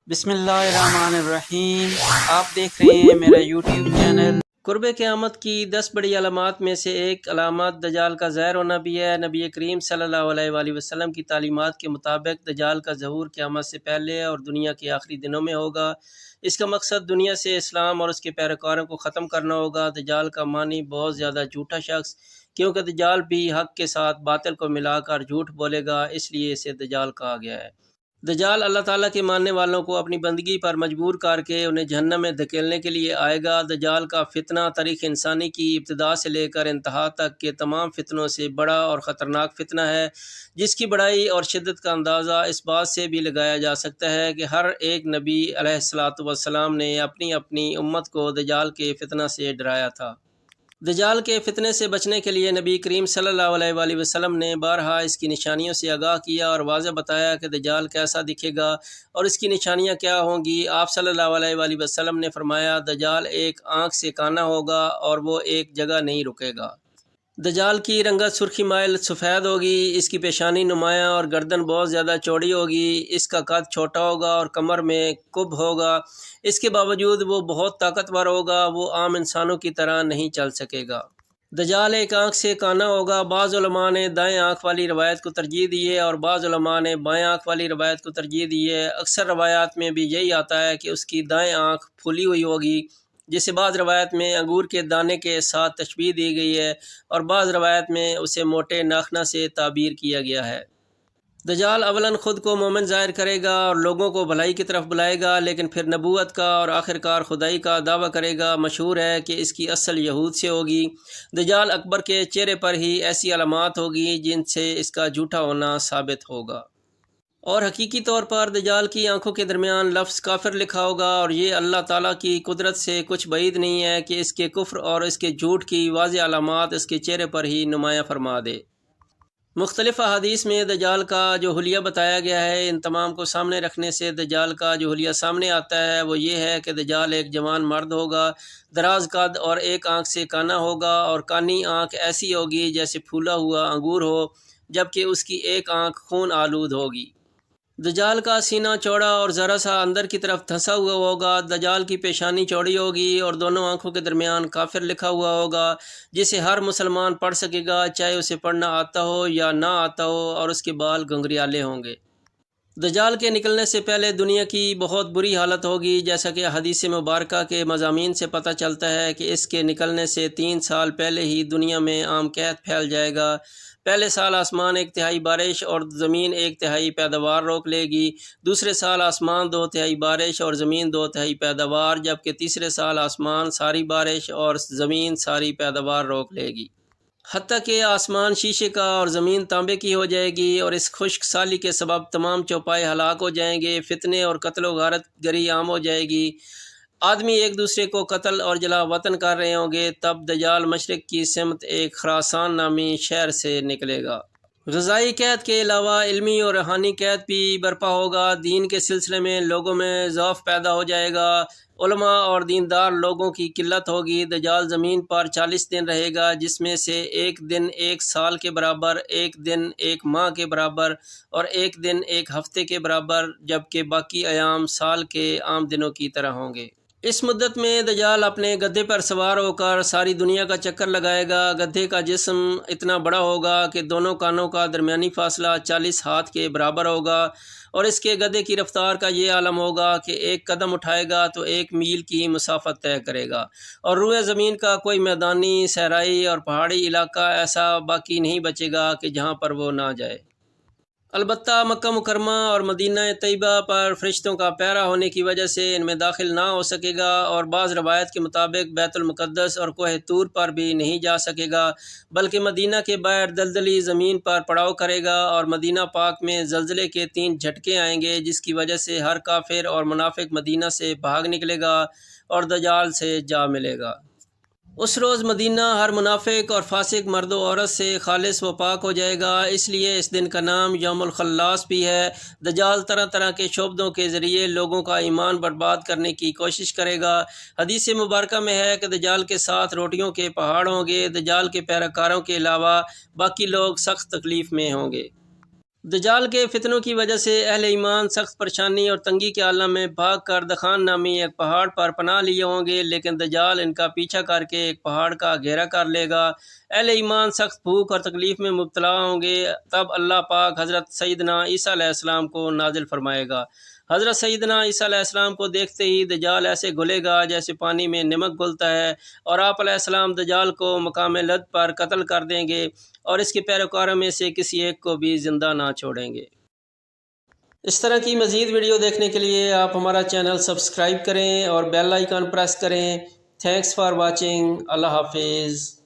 بسم اللہ الرحمن الرحیم۔ آپ دیکھ رہے ہیں میرا یوٹیوب چینل۔ قرب قیامت کی 10 بڑی علامات میں سے ایک علامات دجال کا ظاہر ہونا بھی ہے۔ نبی کریم صلی اللہ علیہ وآلہ وسلم کی تعلیمات کے مطابق دجال کا ظہور قیامت سے پہلے اور دنیا کے آخری دنوں میں ہوگا۔ اس کا مقصد دنیا سے اسلام اور اس کے پیروکاروں کو ختم کرنا ہوگا۔ دجال کا معنی بہت زیادہ جھوٹا شخص، کیونکہ دجال بھی حق کے ساتھ باطل کو ملا کر جھوٹ بولے گا، اس لیے اسے دجال کہا گیا ہے۔ دجال اللہ تعالیٰ کے ماننے والوں کو اپنی بندگی پر مجبور کر کے انہیں جہنم میں دھکیلنے کے لیے آئے گا۔ دجال کا فتنہ تاریخ انسانی کی ابتدا سے لے کر انتہا تک کے تمام فتنوں سے بڑا اور خطرناک فتنہ ہے، جس کی بڑائی اور شدت کا اندازہ اس بات سے بھی لگایا جا سکتا ہے کہ ہر ایک نبی علیہ الصلاۃ والسلام نے اپنی اپنی امت کو دجال کے فتنہ سے ڈرایا تھا۔ دجال کے فتنے سے بچنے کے لیے نبی کریم صلی اللہ علیہ وآلہ وسلم نے بارہا اس کی نشانیوں سے آگاہ کیا اور واضح بتایا کہ دجال کیسا دکھے گا اور اس کی نشانیاں کیا ہوں گی۔ آپ صلی اللہ علیہ وآلہ وسلم نے فرمایا، دجال ایک آنکھ سے کانا ہوگا اور وہ ایک جگہ نہیں رکے گا۔ دجال کی رنگت سرخی مائل سفید ہوگی، اس کی پیشانی نمایاں اور گردن بہت زیادہ چوڑی ہوگی، اس کا قد چھوٹا ہوگا اور کمر میں کب ہوگا۔ اس کے باوجود وہ بہت طاقتور ہوگا، وہ عام انسانوں کی طرح نہیں چل سکے گا۔ دجال ایک آنکھ سے کانا ہوگا۔ بعض علماء نے دائیں آنکھ والی روایت کو ترجیح دی ہے اور بعض علماء نے بائیں آنکھ والی روایت کو ترجیح دی ہے۔ اکثر روایات میں بھی یہی آتا ہے کہ اس کی دائیں آنکھ پھولی ہوئی ہوگی، جسے بعض روایت میں انگور کے دانے کے ساتھ تشبیہ دی گئی ہے اور بعض روایت میں اسے موٹے ناخنہ سے تعبیر کیا گیا ہے۔ دجال اولاً خود کو مومن ظاہر کرے گا اور لوگوں کو بھلائی کی طرف بلائے گا، لیکن پھر نبوت کا اور آخرکار خدائی کا دعویٰ کرے گا۔ مشہور ہے کہ اس کی اصل یہود سے ہوگی۔ دجال اکبر کے چہرے پر ہی ایسی علامات ہوگی جن سے اس کا جھوٹا ہونا ثابت ہوگا، اور حقیقی طور پر دجال کی آنکھوں کے درمیان لفظ کافر لکھا ہوگا، اور یہ اللہ تعالیٰ کی قدرت سے کچھ بعید نہیں ہے کہ اس کے کفر اور اس کے جھوٹ کی واضح علامات اس کے چہرے پر ہی نمایاں فرما دے۔ مختلف احادیث میں دجال کا جو حلیہ بتایا گیا ہے، ان تمام کو سامنے رکھنے سے دجال کا جو حلیہ سامنے آتا ہے وہ یہ ہے کہ دجال ایک جوان مرد ہوگا، دراز قد اور ایک آنکھ سے کانا ہوگا، اور کانی آنکھ ایسی ہوگی جیسے پھولا ہوا انگور ہو، جبکہ اس کی ایک آنکھ خون آلود ہوگی۔ دجال کا سینہ چوڑا اور ذرا سا اندر کی طرف دھنسا ہوا ہوگا۔ دجال کی پیشانی چوڑی ہوگی اور دونوں آنکھوں کے درمیان کافر لکھا ہوا ہوگا، جسے ہر مسلمان پڑھ سکے گا، چاہے اسے پڑھنا آتا ہو یا نہ آتا ہو، اور اس کے بال گھنگریالے ہوں گے۔ دجال کے نکلنے سے پہلے دنیا کی بہت بری حالت ہوگی، جیسا کہ حدیث مبارکہ کے مضامین سے پتہ چلتا ہے کہ اس کے نکلنے سے 3 سال پہلے ہی دنیا میں عام قحط پھیل جائے گا۔ پہلے سال آسمان 1/3 بارش اور زمین 1/3 پیداوار روک لے گی، دوسرے سال آسمان 2/3 بارش اور زمین 2/3 پیداوار، جبکہ تیسرے سال آسمان ساری بارش اور زمین ساری پیداوار روک لے گی، حتیٰ کہ آسمان شیشے کا اور زمین تانبے کی ہو جائے گی، اور اس خشک سالی کے سبب تمام چوپائے ہلاک ہو جائیں گے، فتنے اور قتل و غارت گری عام ہو جائے گی، آدمی ایک دوسرے کو قتل اور جلا وطن کر رہے ہوں گے۔ تب دجال مشرق کی سمت ایک خراسان نامی شہر سے نکلے گا۔ غذائی قحط کے علاوہ علمی اور روحانی قحط بھی برپا ہوگا۔ دین کے سلسلے میں لوگوں میں ضعف پیدا ہو جائے گا، علماء اور دیندار لوگوں کی قلت ہوگی۔ دجال زمین پر 40 دن رہے گا، جس میں سے ایک دن 1 سال کے برابر، ایک دن 1 ماہ کے برابر اور ایک دن 1 ہفتے کے برابر، جبکہ باقی ایام سال کے عام دنوں کی طرح ہوں گے۔ اس مدت میں دجال اپنے گدھے پر سوار ہو کر ساری دنیا کا چکر لگائے گا۔ گدھے کا جسم اتنا بڑا ہوگا کہ دونوں کانوں کا درمیانی فاصلہ 40 ہاتھ کے برابر ہوگا، اور اس کے گدھے کی رفتار کا یہ عالم ہوگا کہ ایک قدم اٹھائے گا تو 1 میل کی مسافت طے کرے گا، اور روئے زمین کا کوئی میدانی، صحرائی اور پہاڑی علاقہ ایسا باقی نہیں بچے گا کہ جہاں پر وہ نہ جائے۔ البتہ مکہ مکرمہ اور مدینہ طیبہ پر فرشتوں کا پہرا ہونے کی وجہ سے ان میں داخل نہ ہو سکے گا، اور بعض روایت کے مطابق بیت المقدس اور کوہ طور پر بھی نہیں جا سکے گا، بلکہ مدینہ کے باہر دلدلی زمین پر پڑاؤ کرے گا، اور مدینہ پاک میں زلزلے کے 3 جھٹکے آئیں گے، جس کی وجہ سے ہر کافر اور منافق مدینہ سے بھاگ نکلے گا اور دجال سے جا ملے گا۔ اس روز مدینہ ہر منافق اور فاسق مرد و عورت سے خالص و پاک ہو جائے گا، اس لیے اس دن کا نام یوم الخلاص بھی ہے۔ دجال طرح طرح کے شعبدوں کے ذریعے لوگوں کا ایمان برباد کرنے کی کوشش کرے گا۔ حدیث مبارکہ میں ہے کہ دجال کے ساتھ روٹیوں کے پہاڑ ہوں گے۔ دجال کے پیروکاروں کے علاوہ باقی لوگ سخت تکلیف میں ہوں گے۔ دجال کے فتنوں کی وجہ سے اہل ایمان سخت پریشانی اور تنگی کے عالم میں بھاگ کر دخان نامی ایک پہاڑ پر پناہ لیے ہوں گے، لیکن دجال ان کا پیچھا کر کے ایک پہاڑ کا گھیرا کر لے گا۔ اہل ایمان سخت بھوک اور تکلیف میں مبتلا ہوں گے، تب اللہ پاک حضرت سیدنا عیسیٰ علیہ السلام کو نازل فرمائے گا۔ حضرت سیدنا عیسیٰ علیہ السلام کو دیکھتے ہی دجال ایسے گھلے گا جیسے پانی میں نمک گھلتا ہے، اور آپ علیہ السلام دجال کو مقام لد پر قتل کر دیں گے اور اس کے پیروکاروں میں سے کسی ایک کو بھی زندہ نہ چھوڑیں گے۔ اس طرح کی مزید ویڈیو دیکھنے کے لیے آپ ہمارا چینل سبسکرائب کریں اور بیل آئیکن پریس کریں۔ Thanks for watching. اللہ حافظ۔